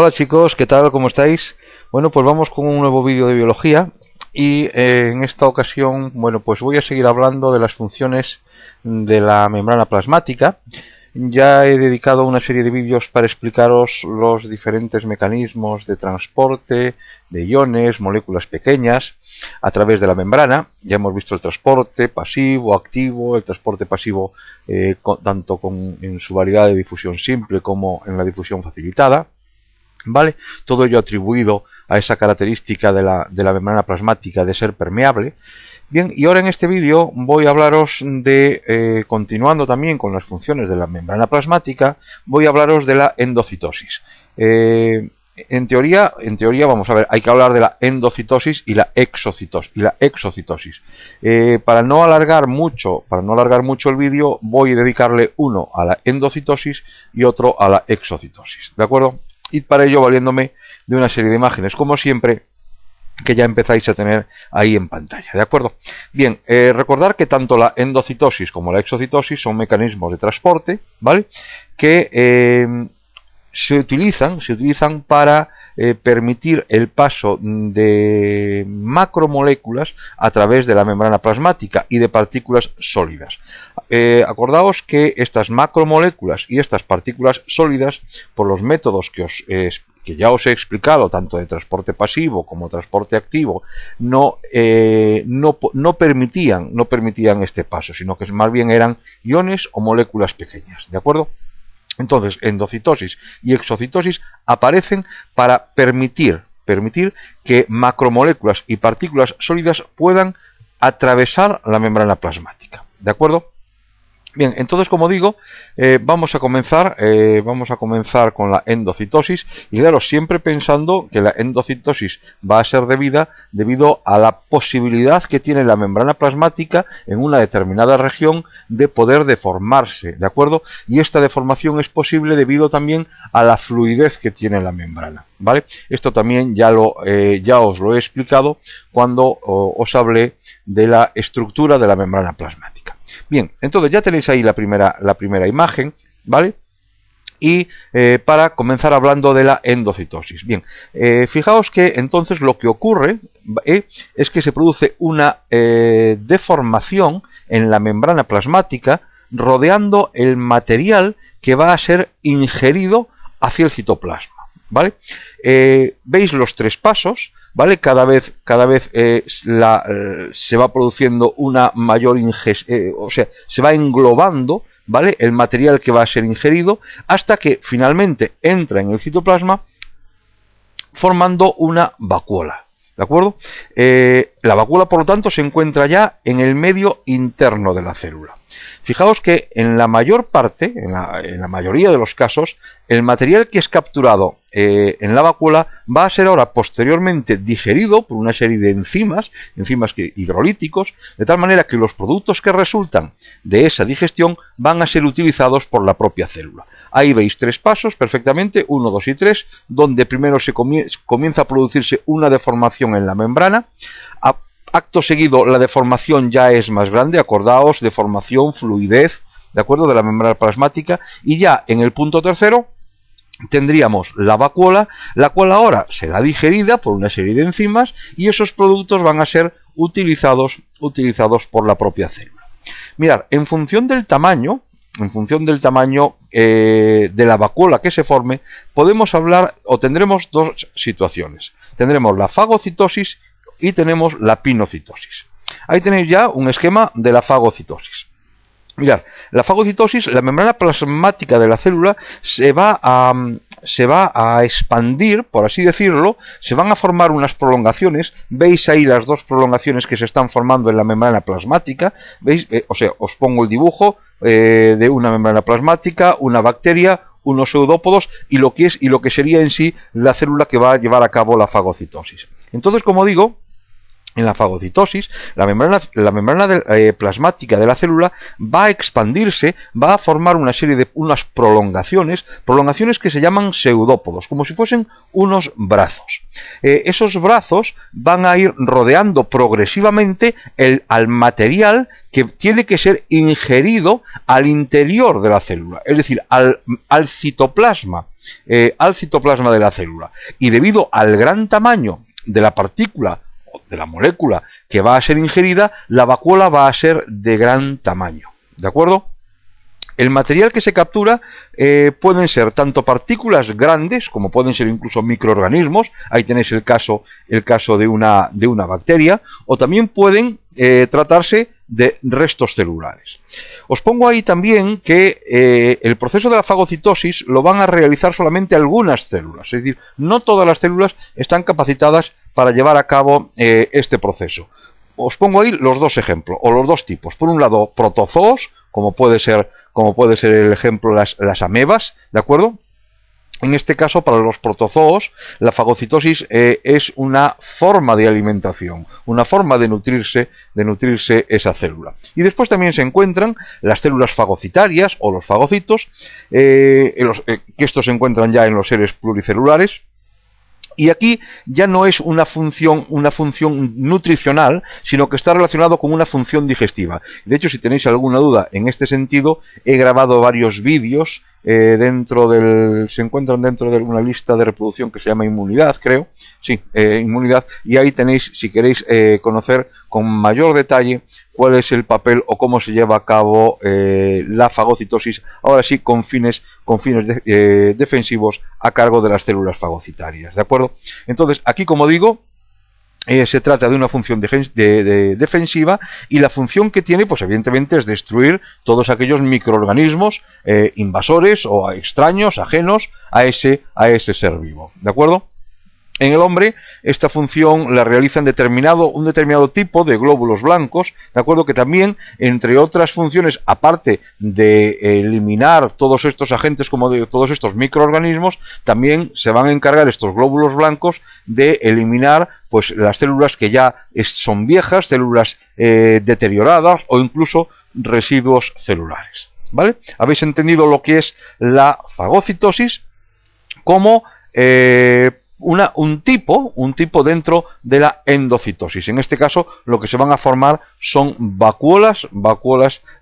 Hola chicos, ¿qué tal? ¿Cómo estáis? Bueno, pues vamos con un nuevo vídeo de biología y en esta ocasión, bueno, pues voy a seguir hablando de las funciones de la membrana plasmática. Ya he dedicado una serie de vídeos para explicaros los diferentes mecanismos de transporte de iones, moléculas pequeñas a través de la membrana. Ya hemos visto el transporte pasivo, activo, el transporte pasivo tanto en su variedad de difusión simple como en la difusión facilitada. ¿Vale? Todo ello atribuido a esa característica de la membrana plasmática de ser permeable. Bien, y ahora en este vídeo voy a hablaros de, continuando también con las funciones de la membrana plasmática, voy a hablaros de la endocitosis. En teoría, vamos a ver, hay que hablar de la endocitosis y la exocitosis. Para no alargar mucho el vídeo, voy a dedicarle uno a la endocitosis y otro a la exocitosis, ¿de acuerdo? Y para ello valiéndome de una serie de imágenes, como siempre, que ya empezáis a tener ahí en pantalla, ¿de acuerdo? Bien, recordar que tanto la endocitosis como la exocitosis son mecanismos de transporte, ¿vale? Que se utilizan para permitir el paso de macromoléculas a través de la membrana plasmática y de partículas sólidas. Acordaos que estas macromoléculas y estas partículas sólidas, por los métodos que ya os he explicado, tanto de transporte pasivo como transporte activo, no permitían este paso, sino que más bien eran iones o moléculas pequeñas, ¿de acuerdo? Entonces, endocitosis y exocitosis aparecen para permitir que macromoléculas y partículas sólidas puedan atravesar la membrana plasmática, ¿de acuerdo? Bien, entonces, como digo, vamos a comenzar con la endocitosis, y claro, siempre pensando que la endocitosis va a ser debido a la posibilidad que tiene la membrana plasmática en una determinada región de poder deformarse, ¿de acuerdo? Y esta deformación es posible debido también a la fluidez que tiene la membrana, ¿vale? Esto también ya os lo he explicado cuando os hablé de la estructura de la membrana plasmática. Bien, entonces ya tenéis ahí la primera imagen, ¿vale? Y para comenzar hablando de la endocitosis. Bien, fijaos que entonces lo que ocurre es que se produce una deformación en la membrana plasmática rodeando el material que va a ser ingerido hacia el citoplasma, ¿vale? Veis los tres pasos, ¿vale? Cada vez se va produciendo una mayor ingestión, o sea, se va englobando, ¿vale?, el material que va a ser ingerido hasta que finalmente entra en el citoplasma formando una vacuola, ¿de acuerdo? La vacuola, por lo tanto, se encuentra ya en el medio interno de la célula. Fijaos que en la mayor parte, en la mayoría de los casos, el material que es capturado en la vacuola va a ser ahora posteriormente digerido por una serie de enzimas hidrolíticos, de tal manera que los productos que resultan de esa digestión van a ser utilizados por la propia célula. Ahí veis tres pasos perfectamente, 1, 2 y 3, donde primero comienza a producirse una deformación en la membrana. Acto seguido, la deformación ya es más grande, acordaos, deformación, fluidez, ¿de acuerdo?, de la membrana plasmática, y ya en el punto tercero tendríamos la vacuola, la cual ahora será digerida por una serie de enzimas y esos productos van a ser utilizados por la propia célula. Mirad, en función del tamaño de la vacuola que se forme, podemos hablar o tendremos dos situaciones. Tendremos la fagocitosis y tenemos la pinocitosis. Ahí tenéis ya un esquema de la fagocitosis. Mirad, la fagocitosis, la membrana plasmática de la célula se va a expandir, por así decirlo, se van a formar unas prolongaciones. Veis ahí las dos prolongaciones que se están formando en la membrana plasmática. ¿Veis? O sea, os pongo el dibujo de una membrana plasmática, una bacteria, unos pseudópodos y lo que sería en sí la célula que va a llevar a cabo la fagocitosis. Entonces, como digo, en la fagocitosis, la membrana plasmática de la célula va a expandirse, va a formar unas prolongaciones que se llaman pseudópodos, como si fuesen unos brazos. Esos brazos van a ir rodeando progresivamente al material que tiene que ser ingerido al interior de la célula, es decir, al citoplasma. al citoplasma de la célula. Y debido al gran tamaño de la partícula, de la molécula que va a ser ingerida, la vacuola va a ser de gran tamaño. ¿De acuerdo? El material que se captura pueden ser tanto partículas grandes, como pueden ser incluso microorganismos, ahí tenéis el caso de una bacteria, o también pueden tratarse de restos celulares. Os pongo ahí también que el proceso de la fagocitosis lo van a realizar solamente algunas células, es decir, no todas las células están capacitadas para llevar a cabo este proceso. Os pongo ahí los dos ejemplos, o los dos tipos. Por un lado, protozoos, como puede ser el ejemplo las amebas, ¿de acuerdo? En este caso, para los protozoos, la fagocitosis es una forma de alimentación, una forma de nutrirse esa célula. Y después también se encuentran las células fagocitarias o los fagocitos, que estos se encuentran ya en los seres pluricelulares. Y aquí ya no es una función nutricional, sino que está relacionado con una función digestiva. De hecho, si tenéis alguna duda en este sentido, he grabado varios vídeos se encuentran dentro de una lista de reproducción que se llama Inmunidad, creo. Sí, Inmunidad. Y ahí tenéis, si queréis conocer con mayor detalle cuál es el papel o cómo se lleva a cabo la fagocitosis, ahora sí con fines defensivos a cargo de las células fagocitarias, ¿de acuerdo? Entonces, aquí, como digo, se trata de una función defensiva, y la función que tiene, pues evidentemente, es destruir todos aquellos microorganismos invasores o extraños, ajenos a ese ser vivo, ¿de acuerdo? En el hombre, esta función la realizan un determinado tipo de glóbulos blancos, de acuerdo, que también, entre otras funciones, aparte de eliminar todos estos agentes, como de todos estos microorganismos, también se van a encargar estos glóbulos blancos de eliminar pues las células que ya son viejas, células deterioradas o incluso residuos celulares, ¿vale? Habéis entendido lo que es la fagocitosis como un tipo dentro de la endocitosis. En este caso, lo que se van a formar son vacuolas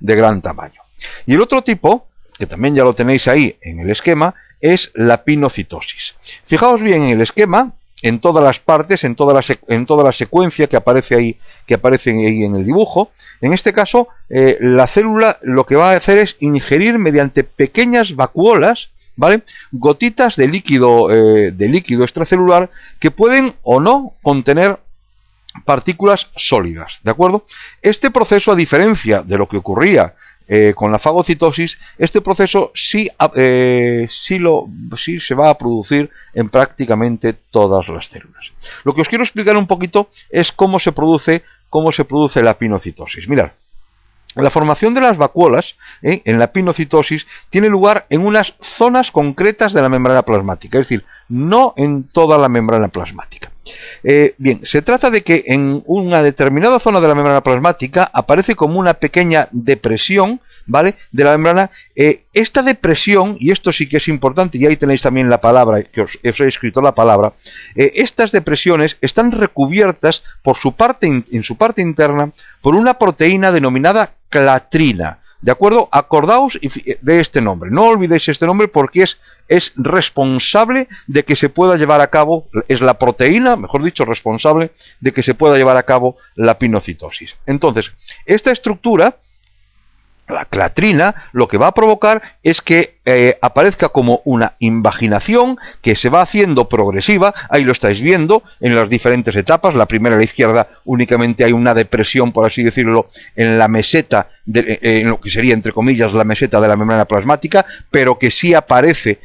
de gran tamaño. Y el otro tipo, que también ya lo tenéis ahí en el esquema, es la pinocitosis. Fijaos bien en el esquema, en todas las partes, en toda la secuencia que aparece ahí en el dibujo. En este caso, la célula lo que va a hacer es ingerir mediante pequeñas vacuolas, ¿vale?, gotitas de líquido extracelular que pueden o no contener partículas sólidas, ¿de acuerdo? Este proceso, a diferencia de lo que ocurría con la fagocitosis, este proceso sí se va a producir en prácticamente todas las células. Lo que os quiero explicar un poquito es cómo se produce la pinocitosis. Mirad. La formación de las vacuolas en la pinocitosis tiene lugar en unas zonas concretas de la membrana plasmática, es decir, no en toda la membrana plasmática. Bien, se trata de que en una determinada zona de la membrana plasmática aparece como una pequeña depresión, ¿vale?, de la membrana. Esta depresión, y esto sí que es importante, y ahí tenéis también la palabra, que os he escrito la palabra, estas depresiones están recubiertas en su parte interna por una proteína denominada clatrina, ¿de acuerdo? Acordaos de este nombre, no olvidéis este nombre porque es responsable de que se pueda llevar a cabo, es la proteína, mejor dicho, responsable de que se pueda llevar a cabo la pinocitosis. Entonces, esta estructura, la clatrina, lo que va a provocar es que aparezca como una invaginación que se va haciendo progresiva. Ahí lo estáis viendo en las diferentes etapas. La primera, a la izquierda, únicamente hay una depresión, por así decirlo, en la meseta, en lo que sería, entre comillas, la meseta de la membrana plasmática, pero que sí aparece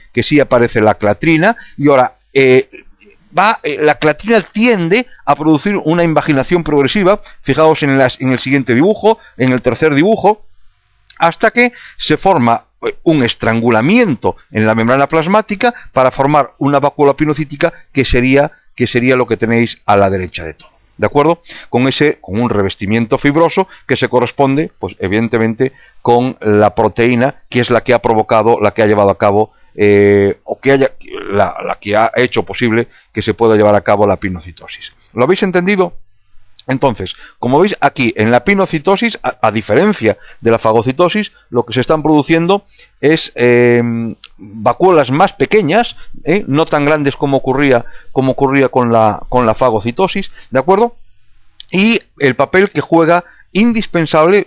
la clatrina. Y ahora la clatrina tiende a producir una invaginación progresiva. Fijaos en el siguiente dibujo, en el tercer dibujo, hasta que se forma un estrangulamiento en la membrana plasmática para formar una vacuola pinocítica que sería lo que tenéis a la derecha de todo, ¿de acuerdo? Con un revestimiento fibroso que se corresponde, pues evidentemente, con la proteína que es la que ha provocado, la que ha llevado a cabo la que ha hecho posible que se pueda llevar a cabo la pinocitosis. ¿Lo habéis entendido? Entonces, como veis aquí en la pinocitosis, a diferencia de la fagocitosis, lo que se están produciendo es vacuolas más pequeñas, no tan grandes como ocurría con la fagocitosis, ¿de acuerdo? Y el papel que juega indispensable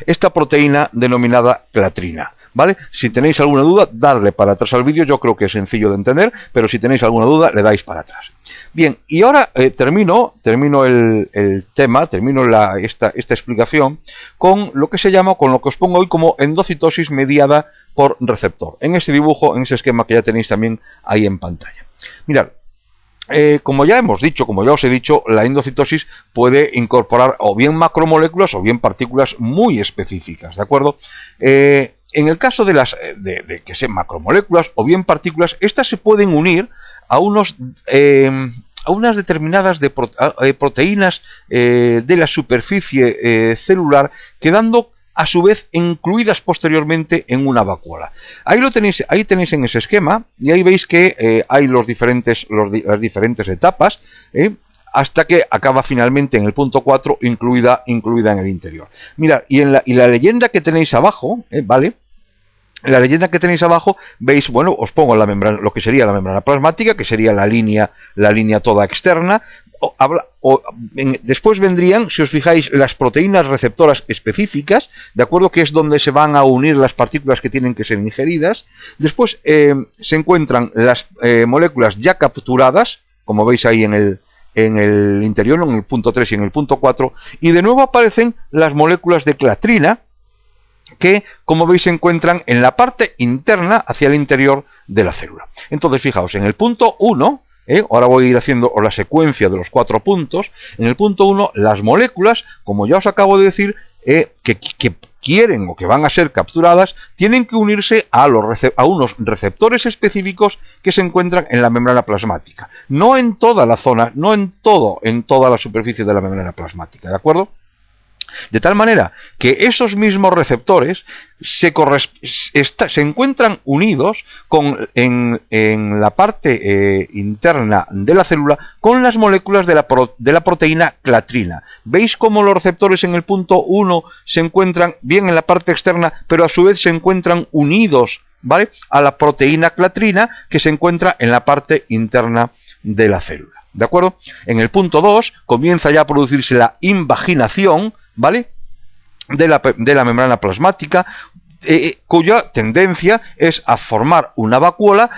esta proteína denominada clatrina. ¿Vale? Si tenéis alguna duda, darle para atrás al vídeo, yo creo que es sencillo de entender, pero si tenéis alguna duda, le dais para atrás. Bien, y ahora termino el tema, termino esta explicación con lo que se llama, con lo que os pongo hoy como endocitosis mediada por receptor, en ese dibujo, en ese esquema que ya tenéis también ahí en pantalla. Mirad, como ya hemos dicho, como ya os he dicho, la endocitosis puede incorporar o bien macromoléculas o bien partículas muy específicas, ¿de acuerdo? En el caso de las que sean macromoléculas o bien partículas, estas se pueden unir a unas determinadas proteínas de la superficie celular, quedando a su vez incluidas posteriormente en una vacuola. Ahí tenéis en ese esquema, y ahí veis que hay las diferentes etapas, hasta que acaba finalmente en el punto 4 incluida en el interior. Mirad, y la leyenda que tenéis abajo, ¿vale? La leyenda que tenéis abajo, veis, bueno, os pongo la membrana, lo que sería la membrana plasmática, que sería la línea toda externa. Después vendrían, si os fijáis, las proteínas receptoras específicas, de acuerdo, que es donde se van a unir las partículas que tienen que ser ingeridas. Después se encuentran las moléculas ya capturadas, como veis ahí en el interior, en el punto 3 y en el punto 4, y de nuevo aparecen las moléculas de clatrina, que, como veis, se encuentran en la parte interna hacia el interior de la célula. Entonces, fijaos, en el punto 1, ahora voy a ir haciendo la secuencia de los 4 puntos. En el punto 1, las moléculas, como ya os acabo de decir, que quieren o que van a ser capturadas, tienen que unirse a unos receptores específicos que se encuentran en la membrana plasmática. No en toda la zona, no en toda la superficie de la membrana plasmática, ¿de acuerdo? De tal manera que esos mismos receptores se encuentran unidos en la parte interna de la célula con las moléculas de la proteína clatrina. ¿Veis cómo los receptores en el punto 1 se encuentran bien en la parte externa, pero a su vez se encuentran unidos, ¿vale?, a la proteína clatrina que se encuentra en la parte interna de la célula? ¿De acuerdo? En el punto 2 comienza ya a producirse la invaginación, ¿vale?, de la membrana plasmática, cuya tendencia es a formar una vacuola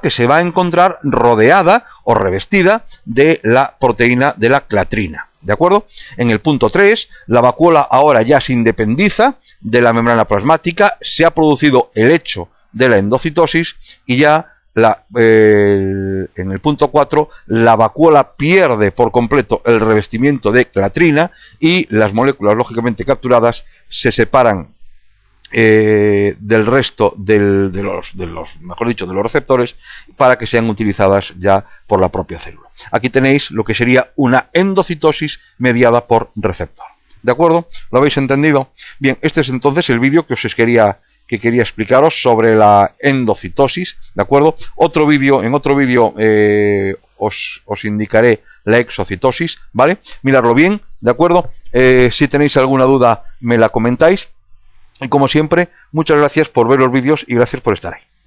que se va a encontrar rodeada o revestida de la proteína de la clatrina. ¿De acuerdo? En el punto 3, la vacuola ahora ya se independiza de la membrana plasmática, se ha producido el hecho de la endocitosis y ya en el punto 4 la vacuola pierde por completo el revestimiento de clatrina y las moléculas lógicamente capturadas se separan del resto de los receptores para que sean utilizadas ya por la propia célula. Aquí tenéis lo que sería una endocitosis mediada por receptor. ¿De acuerdo? ¿Lo habéis entendido? Bien, este es entonces el vídeo que quería explicaros sobre la endocitosis, ¿de acuerdo? En otro vídeo os indicaré la exocitosis, ¿vale? Miradlo bien, ¿de acuerdo? Si tenéis alguna duda, me la comentáis. Y como siempre, muchas gracias por ver los vídeos y gracias por estar ahí.